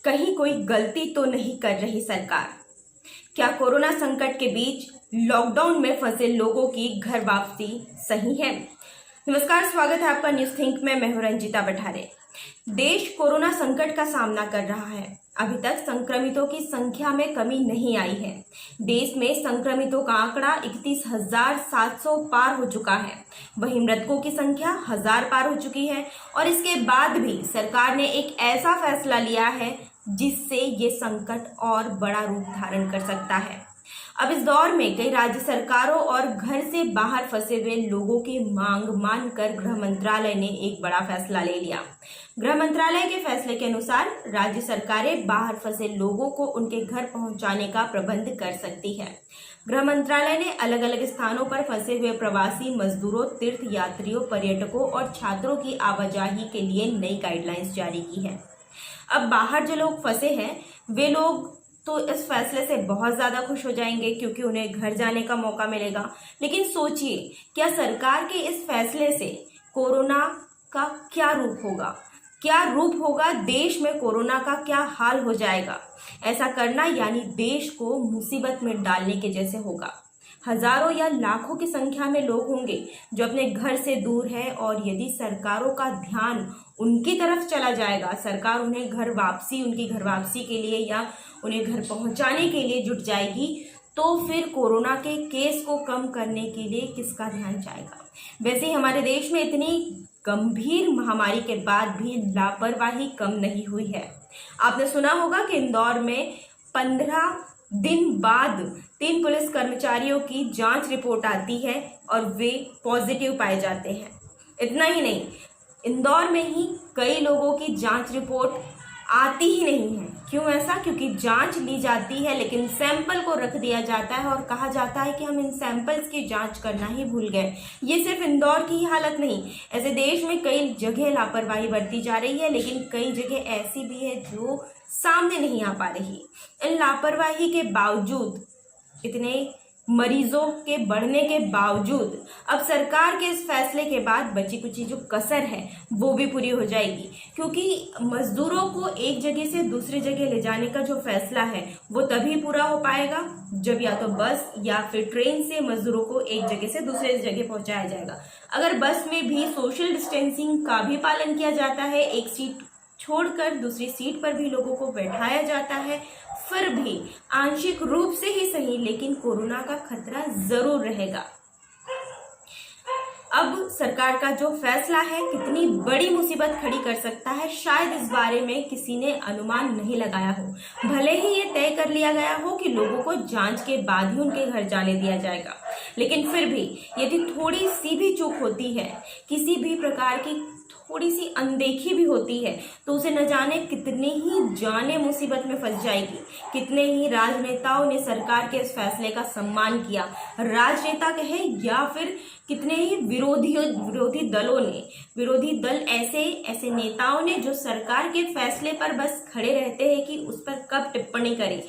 कहीं कोई गलती तो नहीं कर रही सरकार? क्या कोरोना संकट के बीच लॉकडाउन में फंसे लोगों की घर वापसी सही है? नमस्कार, स्वागत है आपका न्यूज थिंक में। मैं हूं रंजिता बठारे। देश कोरोना संकट का सामना कर रहा है। अभी तक संक्रमितों की संख्या में कमी नहीं आई है। देश में संक्रमितों का आंकड़ा 31,700 पार हो चुका है। वहीं मृतकों की संख्या 1000 पार हो चुकी है। और इसके बाद भी सरकार ने एक ऐसा फैसला लिया है जिससे ये संकट और बड़ा रूप धारण कर सकता है। अब इस दौर में कई राज्य सरकारों और घर से बाहर फंसे हुए लोगों की मांग मानकर गृह मंत्रालय ने एक बड़ा फैसला ले लिया। गृह मंत्रालय के फैसले के अनुसार राज्य सरकारें बाहर फंसे लोगों को उनके घर पहुंचाने का प्रबंध कर सकती है। गृह मंत्रालय ने अलग अलग स्थानों पर फंसे हुए प्रवासी मजदूरों, तीर्थ यात्रियों, पर्यटकों और छात्रों की आवाजाही के लिए नई गाइडलाइंस जारी की है। अब बाहर जो लोग फंसे हैं वे लोग तो इस फैसले से बहुत ज्यादा खुश हो जाएंगे क्योंकि उन्हें घर जाने का मौका मिलेगा। लेकिन सोचिए, क्या सरकार के इस फैसले से कोरोना का क्या रूप होगा? क्या रूप होगा? देश में कोरोना का क्या हाल हो जाएगा? ऐसा करना यानी देश को मुसीबत में डालने के जैसे होगा। हजारों या लाखों की संख्या में लोग होंगे जो अपने घर से दूर है, और यदि सरकारों का ध्यान उनकी तरफ चला जाएगा, सरकार उन्हें उनकी घर वापसी के लिए या उन्हें घर पहुंचाने के लिए जुट जाएगी, तो फिर कोरोना के केस को कम करने के लिए किसका ध्यान जाएगा? वैसे ही हमारे देश में इतनी गंभीर महामारी के बाद भी लापरवाही कम नहीं हुई है। आपने सुना होगा कि इंदौर में 15 दिन बाद 3 पुलिस कर्मचारियों की जांच रिपोर्ट आती है और वे पॉजिटिव पाए जाते हैं। इतना ही नहीं, इंदौर में ही कई लोगों की जांच रिपोर्ट आती ही नहीं है। क्यों ऐसा? क्योंकि जांच ली जाती है लेकिन सैंपल को रख दिया जाता है और कहा जाता है कि हम इन सैंपल्स की जांच करना ही भूल गए। ये सिर्फ इंदौर की ही हालत नहीं, ऐसे देश में कई जगह लापरवाही बरती जा रही है, लेकिन कई जगह ऐसी भी है जो सामने नहीं आ पा रही। इन लापरवाही के बावजूद, इतने मरीजों के बढ़ने के बावजूद, अब सरकार के इस फैसले के बाद बची कुची जो कसर है वो भी पूरी हो जाएगी। क्योंकि मजदूरों को एक जगह से दूसरी जगह ले जाने का जो फैसला है वो तभी पूरा हो पाएगा जब या तो बस या फिर ट्रेन से मजदूरों को एक जगह से दूसरे जगह पहुंचाया जाएगा। अगर बस में भी सोशल डिस्टेंसिंग का भी पालन किया जाता है, एक सीट छोड़कर दूसरी सीट पर भी लोगों को बैठाया जाता है, फिर भी आंशिक रूप से ही सही, लेकिन कोरोना का खतरा जरूर रहेगा। अब सरकार का जो फैसला है कितनी बड़ी मुसीबत खड़ी कर सकता है, शायद इस बारे में किसी ने अनुमान नहीं लगाया हो। भले ही ये तय कर लिया गया हो कि लोगों को जांच के बाद ही उनके घर जाने दिया जाएगा, लेकिन फिर भी यदि थोड़ी सी भी चूक होती है, किसी भी प्रकार की थोड़ी सी अनदेखी भी होती है, तो उसे न जाने कितनी ही जाने मुसीबत में फंस जाएगी। कितने ही राजनेताओं ने सरकार के इस फैसले का सम्मान किया, राजनेता कहे या फिर कितने ही विरोधी दल ऐसे नेताओं ने जो सरकार के फैसले पर बस खड़े रहते हैं कि उस पर कब टिप्पणी करें,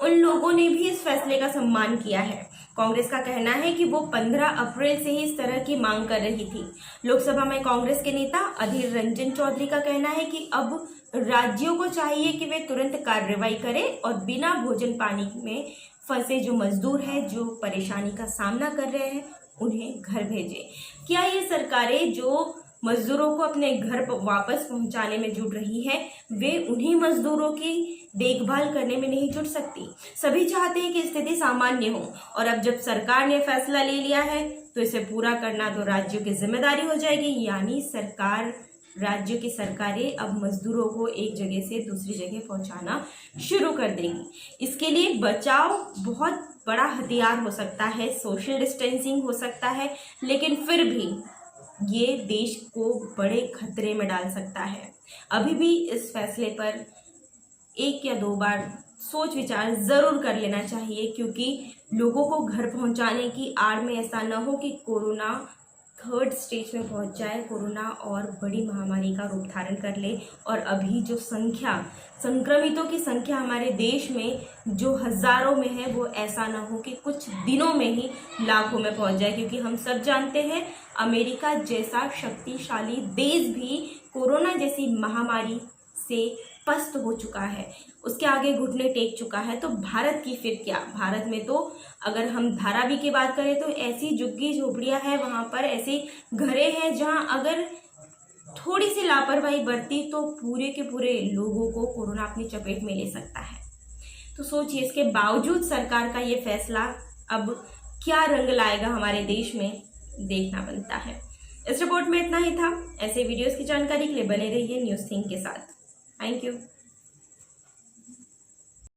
उन लोगों ने भी इस फैसले का सम्मान किया है। कांग्रेस का कहना है कि वो 15 अप्रैल से ही इस तरह की मांग कर रही थी। लोकसभा में कांग्रेस के नेता अधीर रंजन चौधरी का कहना है कि अब राज्यों को चाहिए कि वे तुरंत कार्रवाई करें और बिना भोजन पानी में फंसे जो मजदूर हैं, जो परेशानी का सामना कर रहे हैं, उन्हें घर भेजें। क्या ये सरकारें जो मजदूरों को अपने घर वापस पहुंचाने में जुट रही है, वे उन्हीं मजदूरों की देखभाल करने में नहीं जुट सकती? सभी चाहते हैं कि स्थिति सामान्य हो, और अब जब सरकार ने फैसला ले लिया है तो इसे पूरा करना तो राज्यों की जिम्मेदारी हो जाएगी। यानी राज्यों की सरकारें अब मजदूरों को एक जगह से दूसरी जगह पहुंचाना शुरू कर देंगी। इसके लिए बचाव बहुत बड़ा हथियार हो सकता है, सोशल डिस्टेंसिंग हो सकता है, लेकिन फिर भी ये देश को बड़े खतरे में डाल सकता है। अभी भी इस फैसले पर 1 या 2 बार सोच विचार जरूर कर लेना चाहिए, क्योंकि लोगों को घर पहुंचाने की आड़ में ऐसा न हो कि कोरोना 3rd स्टेज में पहुंच जाए, कोरोना और बड़ी महामारी का रूप धारण कर ले, और अभी जो संक्रमितों की संख्या हमारे देश में जो हजारों में है, वो ऐसा ना हो कि कुछ दिनों में ही लाखों में पहुंच जाए। क्योंकि हम सब जानते हैं अमेरिका जैसा शक्तिशाली देश भी कोरोना जैसी महामारी से पस्त हो चुका है, उसके आगे घुटने टेक चुका है, तो भारत की फिर क्या। भारत में तो अगर हम धारावी की बात करें तो ऐसी झुग्गी झोपड़ियां हैं, वहां पर ऐसे घरे हैं जहां अगर थोड़ी सी लापरवाही बरती तो पूरे के पूरे लोगों को कोरोना अपनी चपेट में ले सकता है। तो सोचिए, इसके बावजूद सरकार का ये फैसला अब क्या रंग लाएगा हमारे देश में, देखना बनता है। इस रिपोर्ट में इतना ही था। ऐसे वीडियोस की जानकारी के लिए बने रहिए न्यूज़ थिंक के साथ। Thank you.